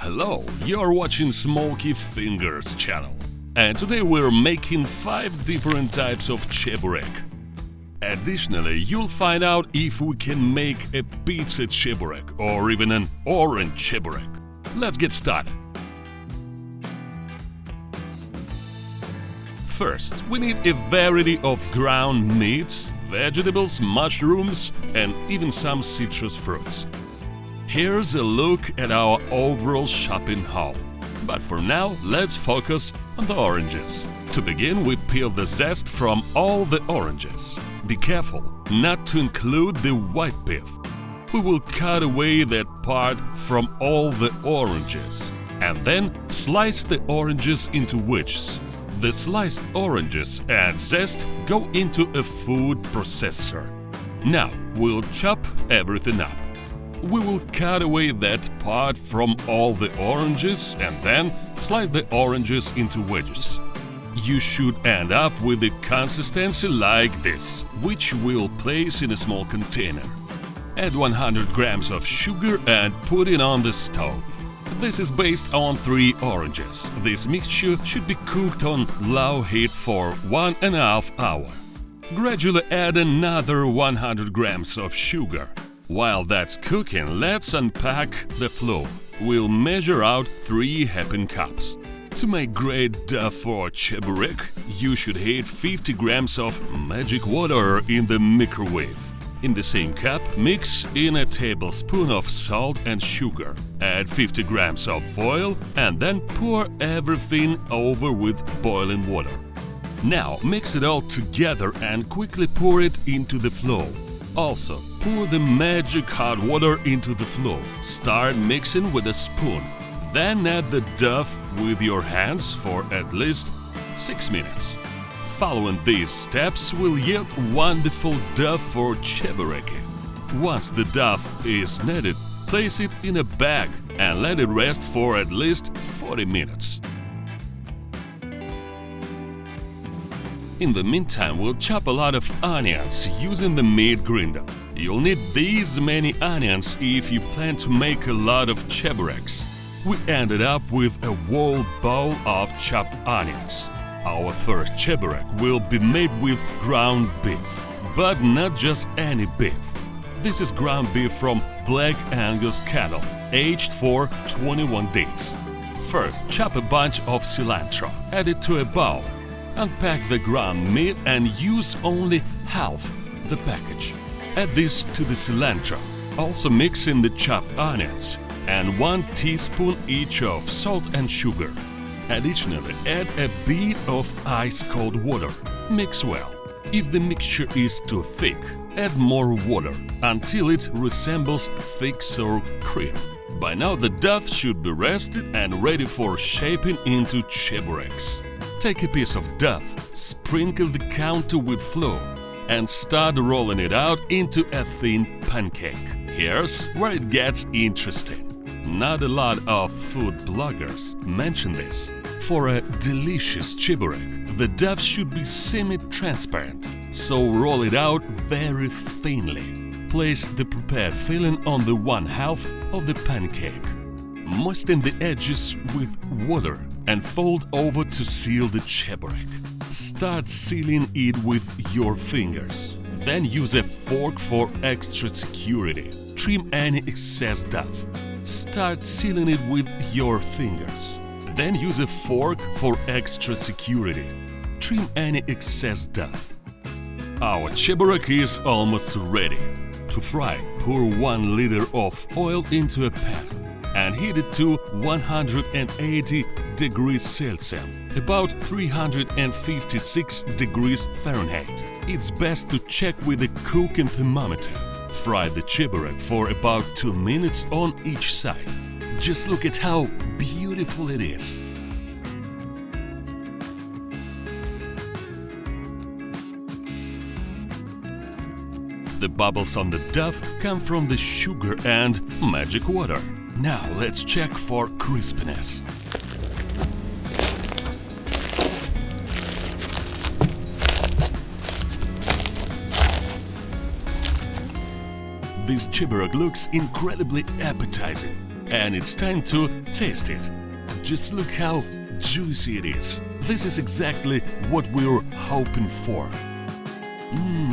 Hello, you're watching Smoky Fingers channel, and today we're making 5 different types of cheburek. Additionally, you'll find out if we can make a pizza cheburek or even an orange cheburek. Let's get started. First, we need a variety of ground meats, vegetables, mushrooms, and even some citrus fruits. Here's a look at our overall shopping haul. But for now, let's focus on the oranges. To begin, we peel the zest from all the oranges. Be careful not to include the white pith. We will cut away that part from all the oranges and then slice the oranges into wedges. The sliced oranges and zest go into a food processor. Now we'll chop everything up. We will cut away that part from all the oranges and then slice the oranges into wedges. You should end up with a consistency like this, which we'll place in a small container. Add 100 grams of sugar and put it on the stove. This is based on 3 oranges. This mixture should be cooked on low heat for 1.5 hours. Gradually add another 100 grams of sugar. While that's cooking, let's unpack the flour. We'll measure out 3 heaping cups. To make great dough for cheburek, you should heat 50 grams of magic water in the microwave. In the same cup, mix in a tablespoon of salt and sugar. Add 50 grams of oil and then pour everything over with boiling water. Now mix it all together and quickly pour it into the flour. Also, pour the magic hot water into the flour. Start mixing with a spoon. Then add the dough with your hands for at least 6 minutes. Following these steps will yield wonderful dough for cheburek. Once the dough is kneaded, place it in a bag and let it rest for at least 40 minutes. In the meantime, we'll chop a lot of onions using the meat grinder. You'll need these many onions if you plan to make a lot of chebureks. We ended up with a whole bowl of chopped onions. Our first cheburek will be made with ground beef, but not just any beef. This is ground beef from Black Angus cattle, aged for 21 days. First, chop a bunch of cilantro, add it to a bowl. Unpack the ground meat and use only half the package. Add this to the cilantro. Also mix in the chopped onions and 1 teaspoon each of salt and sugar. Additionally, add a bit of ice-cold water. Mix well. If the mixture is too thick, add more water until it resembles thick sour cream. By now the dough should be rested and ready for shaping into chebureks. Take a piece of dough, sprinkle the counter with flour, and start rolling it out into a thin pancake. Here's where it gets interesting. Not a lot of food bloggers mention this. For a delicious cheburek, the dough should be semi-transparent, so roll it out very thinly. Place the prepared filling on the 1/2 of the pancake. Moisten the edges with water and fold over to seal the cheburek. Start sealing it with your fingers. Then use a fork for extra security. Trim any excess dough. Start sealing it with your fingers. Then use a fork for extra security. Trim any excess dough. Our cheburek is almost ready. To fry, pour 1 liter of oil into a pan and heat it to 180 degrees Celsius, about 356 degrees Fahrenheit. It's best to check with a cooking thermometer. Fry the cheburek for about 2 minutes on each side. Just look at how beautiful it is. The bubbles on the dough come from the sugar and magic water. Now let's check for crispiness. This cheburek looks incredibly appetizing. and it's time to taste it. Just look how juicy it is. This is exactly what we were hoping for.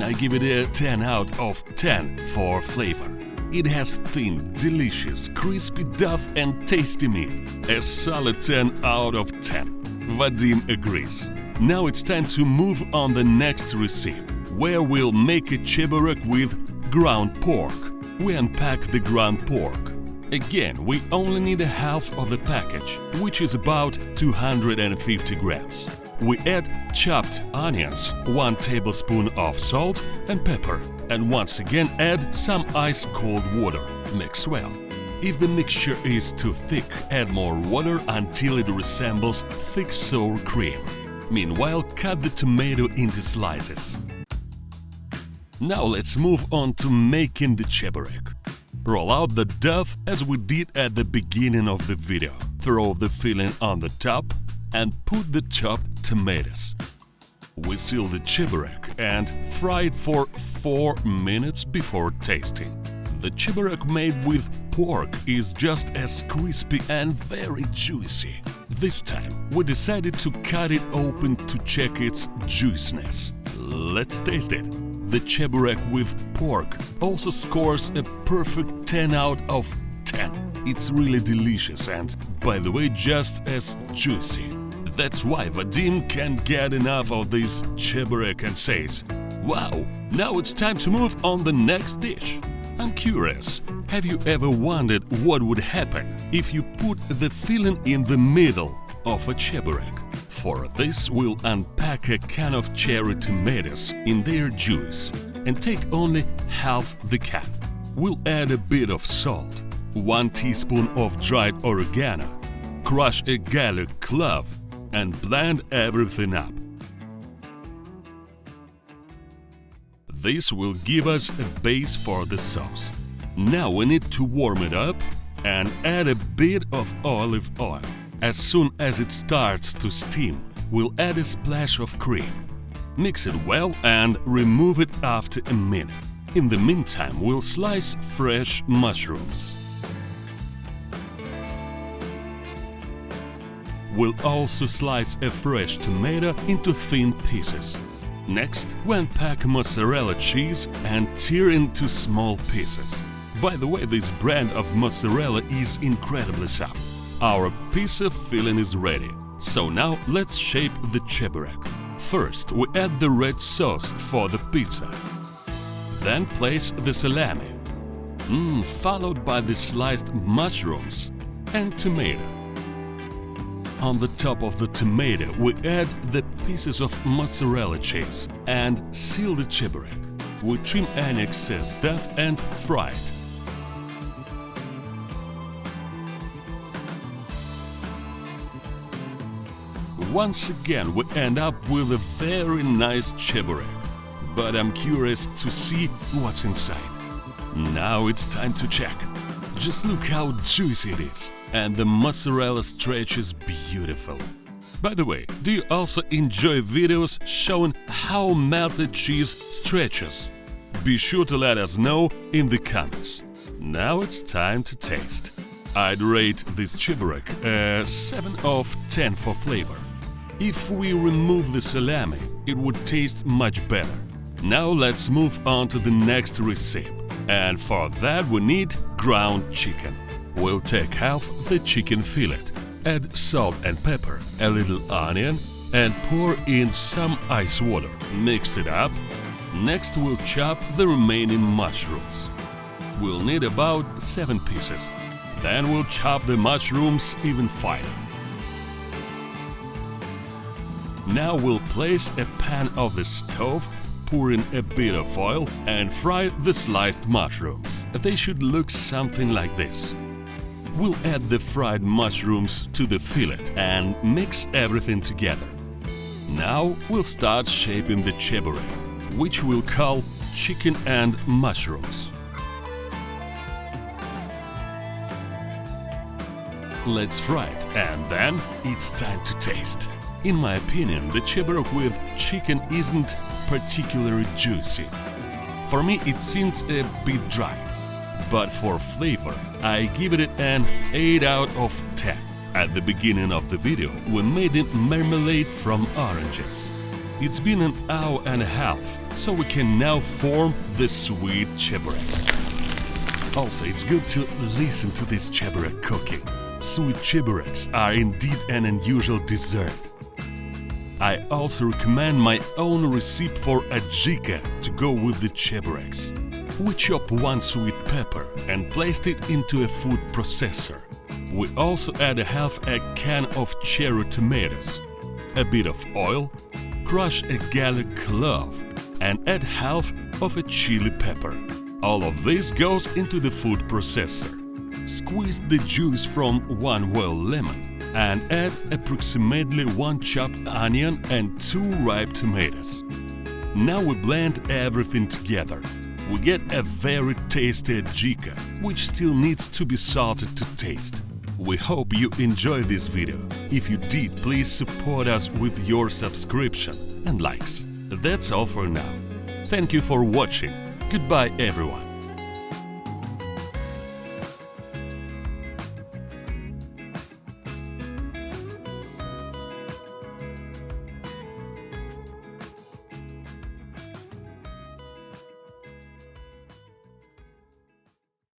I give it a 10 out of 10 for flavor. It has thin, delicious, crispy duff and tasty meat. A solid 10 out of 10. Vadim agrees. Now it's time to move on the next recipe, where we'll make a cheburek with ground pork. We unpack the ground pork. Again, we only need a half of the package, which is about 250 grams. We add chopped onions, 1 tablespoon of salt and pepper, and once again add some ice-cold water. Mix well. If the mixture is too thick, add more water until it resembles thick sour cream. Meanwhile, cut the tomato into slices. Now let's move on to making the cheburek. Roll out the duff as we did at the beginning of the video. Throw the filling on the top and put the chopped tomatoes. We seal the cheburek and fry it for 4 minutes before tasting. The cheburek made with pork is just as crispy and very juicy. This time we decided to cut it open to check its juiciness. Let's taste it. The cheburek with pork also scores a perfect 10 out of 10. It's really delicious and, by the way, just as juicy. That's why Vadim can't get enough of this cheburek and says, "Wow, now it's time to move on the next dish." I'm curious, have you ever wondered what would happen if you put the filling in the middle of a cheburek? For this, we'll unpack a can of cherry tomatoes in their juice and take only half the can. We'll add a bit of salt, 1 teaspoon of dried oregano, crush a garlic clove, and blend everything up. This will give us a base for the sauce. Now we need to warm it up and add a bit of olive oil. As soon as it starts to steam, we'll add a splash of cream. Mix it well and remove it after a minute. In the meantime, we'll slice fresh mushrooms. We'll also slice a fresh tomato into thin pieces. Next, we unpack mozzarella cheese and tear into small pieces. By the way, this brand of mozzarella is incredibly soft. Our pizza filling is ready. So now let's shape the cheburek. First, we add the red sauce for the pizza. Then place the salami, followed by the sliced mushrooms and tomato. On the top of the tomato, we add the pieces of mozzarella cheese and seal the cheburek. We trim any excess duff and fry it. Once again, we end up with a very nice cheburek. But I'm curious to see what's inside. Now it's time to check. Just look how juicy it is, and the mozzarella stretches beautiful. By the way, do you also enjoy videos showing how melted cheese stretches? Be sure to let us know in the comments. Now it's time to taste. I'd rate this cheburek a 7 of 10 for flavor. If we remove the salami, it would taste much better. Now let's move on to the next recipe. And for that we need ground chicken. We'll take half the chicken fillet, add salt and pepper, a little onion, and pour in some ice water. Mix it up. Next we'll chop the remaining mushrooms. We'll need about 7 pieces. Then we'll chop the mushrooms even finer. Now we'll place a pan on the stove, pour in a bit of oil and fry the sliced mushrooms. They should look something like this. We'll add the fried mushrooms to the fillet and mix everything together. Now we'll start shaping the cheburek, which we'll call chicken and mushrooms. Let's fry it, and then it's time to taste. In my opinion, the cheburek with chicken isn't particularly juicy. For me, it seems a bit dry. but for flavor, I give it an 8 out of 10. At the beginning of the video, we made a marmalade from oranges. It's been an hour and a half, so we can now form the sweet cheburek. Also, it's good to listen to this cheburek cooking. Sweet chebureks are indeed an unusual dessert. I also recommend my own recipe for Adzhika to go with the chebureks. We chop one sweet pepper and placed it into a food processor. We also add a half a can of cherry tomatoes, a bit of oil, crush a garlic clove, and add half of a chili pepper. All of this goes into the food processor. Squeeze the juice from one whole lemon and add approximately 1 chopped onion and 2 ripe tomatoes. Now we blend everything together. We get a very tasty Adzhika, which still needs to be salted to taste. We hope you enjoyed this video. If you did, please support us with your subscription and likes. That's all for now. Thank you for watching. Goodbye, everyone.